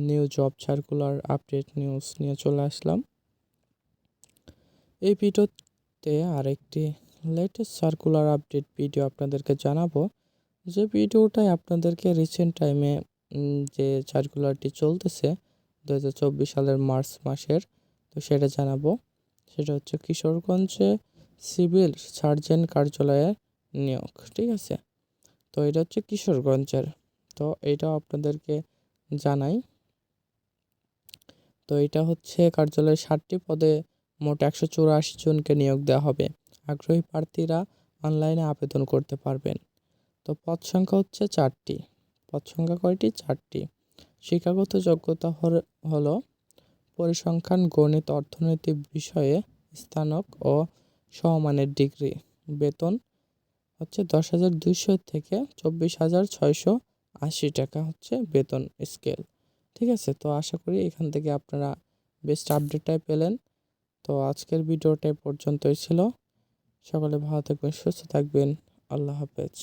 New job circular update news নিয়ে চলে আসলাম। এই ভিডিওতে আরেকটি লেটেস্ট সার্কুলার আপডেট ভিডিও আপনাদেরকে জানাবো, যে ভিডিওটাই আপনাদেরকে রিসেন্ট টাইমে যে সার্কুলারটি চলতেছে 2024 সালের মার্চ মাসের, তো সেটা জানাবো। সেটা হচ্ছে কিশোরগঞ্জে সিভিল সার্জন কার্যালয়ে নিয়োগ। ঠিক আছে, তো এটা হচ্ছে কিশোরগঞ্জের, তো এইটাও আপনাদেরকে জানাই। তো এটা হচ্ছে কার্যালয়ে 60টি পদে মোট 184 জনকে নিয়োগ দেওয়া হবে। আগ্রহী প্রার্থীরা অনলাইনে আবেদন করতে পারবেন। তো পদ সংখ্যা হচ্ছে 4টি। পদ সংখ্যা কয়টি? 4টি। শিক্ষাগত যোগ্যতা হলো পরিসংখ্যান, গণিত, অর্থনীতি বিষয়ে স্নাতক ও সমমানের ডিগ্রি। বেতন হচ্ছে 10,200 থেকে 24,680 টাকা হচ্ছে বেতন স্কেল। ঠিক আছে, তো আশা করি এখান থেকে আপনারা বেস্ট আপডেটটাই পেলেন। তো আজকের ভিডিওটা পর্যন্তই ছিল। সকলে ভালো থাকবেন, সুস্থ থাকবেন। আল্লাহ হাফেজ।